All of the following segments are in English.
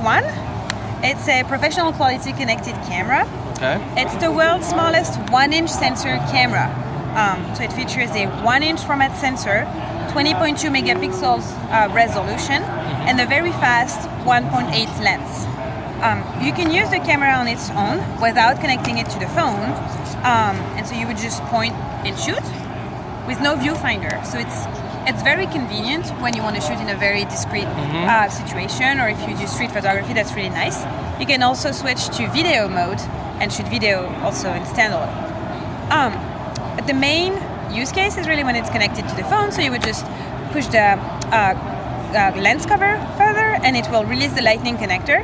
one. It's a professional quality connected camera. Okay. It's the world's smallest 1-inch sensor camera. So it features a 1-inch format sensor, 20.2 megapixels resolution, and a very fast 1.8 lens. You can use the camera on its own without connecting it to the phone, and so you would just point and shoot with no viewfinder. So it's very convenient when you want to shoot in a very discreet situation, or if you do street photography, that's really nice. You can also switch to video mode and shoot video also in standalone. But the main use case is really when it's connected to the phone, so you would just push the lens cover further and it will release the lightning connector.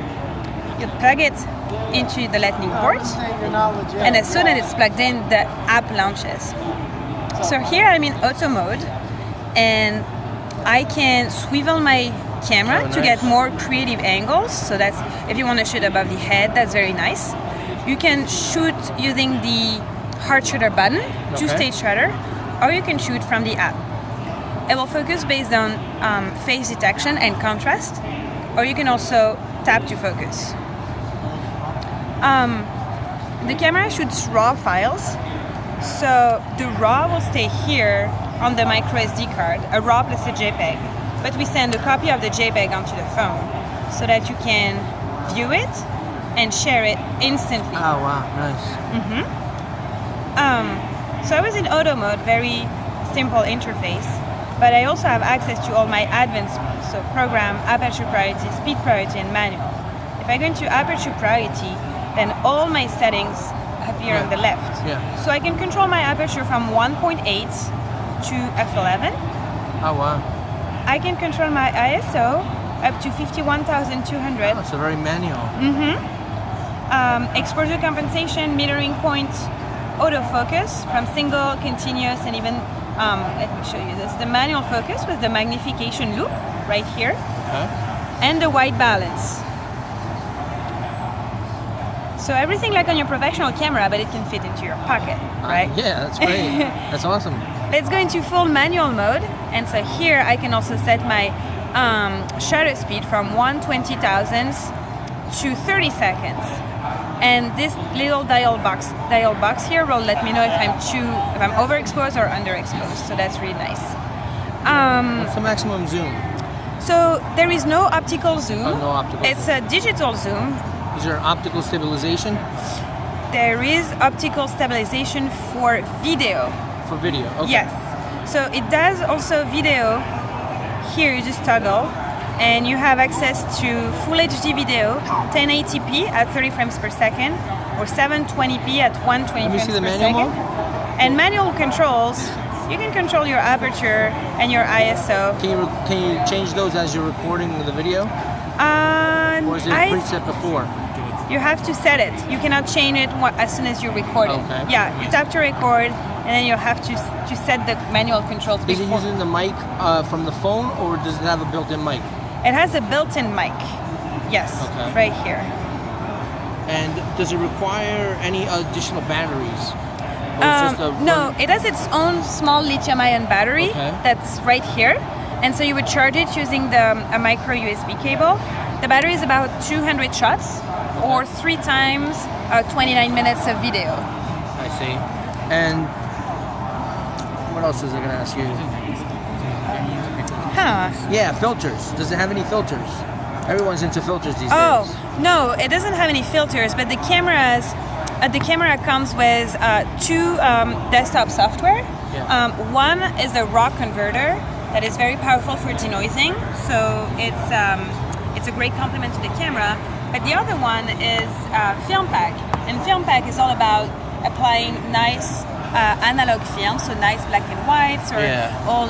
You'll plug it into the lightning port, and as soon as it's plugged in, the app launches. So here I'm in auto mode, and I can swivel my camera to get more creative angles. So that's, if you want to shoot above the head, that's very nice. You can shoot using the hard shutter button, two-stage shutter, or you can shoot from the app. It will focus based on face detection and contrast, or you can also tap to focus. The camera shoots RAW files, so the RAW will stay here on the micro SD card, a RAW plus a JPEG, but we send a copy of the JPEG onto the phone so that you can view it and share it instantly. Oh wow, nice. So I was in auto mode, very simple interface, but I also have access to all my advanced modes, so program, aperture priority, speed priority, and manual. If I go into aperture priority, then all my settings appear on the left. So I can control my aperture from 1.8 to f11. Oh wow. I can control my ISO up to 51,200. Oh, it's a very manual. Exposure compensation, metering point, autofocus from single, continuous, and even, let me show you this, the manual focus with the magnification loop right here, and the white balance. So everything like on your professional camera, but it can fit into your pocket, right? Yeah, that's great. That's awesome. Let's go into full manual mode, and so here I can also set my shutter speed from 1/20,000th to 30 seconds. And this little dial box here will let me know if I'm overexposed or underexposed. So that's really nice. What's the maximum zoom? So there is no optical zoom. Oh, no optical. It's a digital zoom. Is there optical stabilization? There is optical stabilization for video. For video, okay. Yes. So it does also video. Here you just toggle, and you have access to Full HD video, 1080p at 30 frames per second, or 720p at 120 frames per second. And manual controls, you can control your aperture and your ISO. Can you change those as you're recording the video? Or is it preset before? You have to set it. You cannot change it as soon as you record it. Okay. Yeah, you tap to record, and then you have to set the manual controls before. Is it using the mic from the phone, or does it have a built-in mic? It has a built-in mic. Yes, right here. And does it require any additional batteries? No, it has its own small lithium-ion battery that's right here. And so you would charge it using a micro USB cable. The battery is about 200 shots, or 3 times 29 minutes of video. I see. And what else was I going to ask you? Yeah, filters. Does it have any filters? Everyone's into filters these days. No, it doesn't have any filters, but the camera comes with 2 desktop software. One is a RAW converter that is very powerful for denoising, so it's a great complement to the camera. But the other one is Film Pack, and Film Pack is all about applying nice analog films, so nice black and whites, or all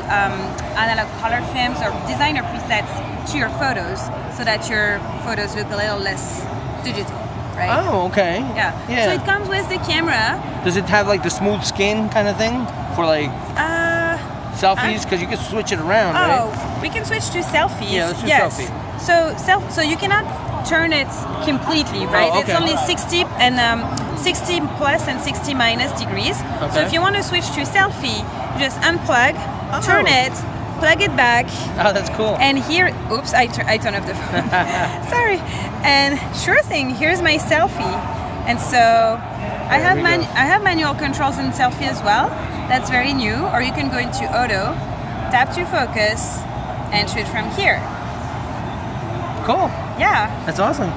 analog color films or designer presets to your photos, so that your photos look a little less digital, right? Oh, okay. Yeah. So it comes with the camera. Does it have like the smooth skin kind of thing for like selfies? Because you can switch it around, right? We can switch to selfies. Yeah, let's do selfie. So you cannot turn it completely, right? It's only 60 and 60 plus and 60 minus degrees. So if you want to switch to selfie, you just unplug, turn it, plug it back. Oh, that's cool. And here, oops, I turn off the phone. Sorry. And sure thing, here's my selfie. And so I have manual controls in selfie as well. That's very new. Or you can go into auto, tap to focus, and shoot from here. Cool. Yeah. That's awesome.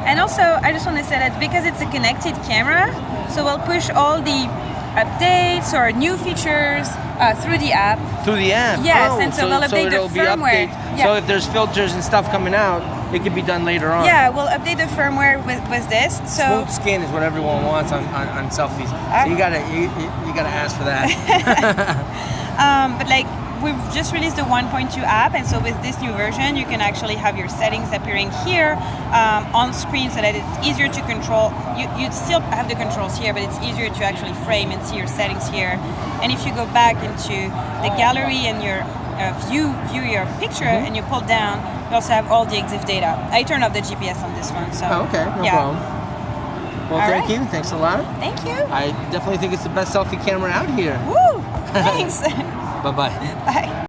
And also, I just want to say that because it's a connected camera, so we'll push all the updates or new features through the app. Through the app? Yes, oh, and so we'll update the firmware. Yeah. So if there's filters and stuff coming out, it can be done later on. Yeah, we'll update the firmware with this. So smooth skin is what everyone wants on selfies. So you gotta ask for that. But like we've just released the 1.2 app, and so with this new version, you can actually have your settings appearing here on screen, so that it's easier to control. You still have the controls here, but it's easier to actually frame and see your settings here. And if you go back into the gallery and your view your picture, and you pull down, you also have all the EXIF data. I turned off the GPS on this one, so okay, no problem. Well, thank you. Thanks a lot. Thank you. I definitely think it's the best selfie camera out here. Woo! Thanks. Bye-bye. Bye.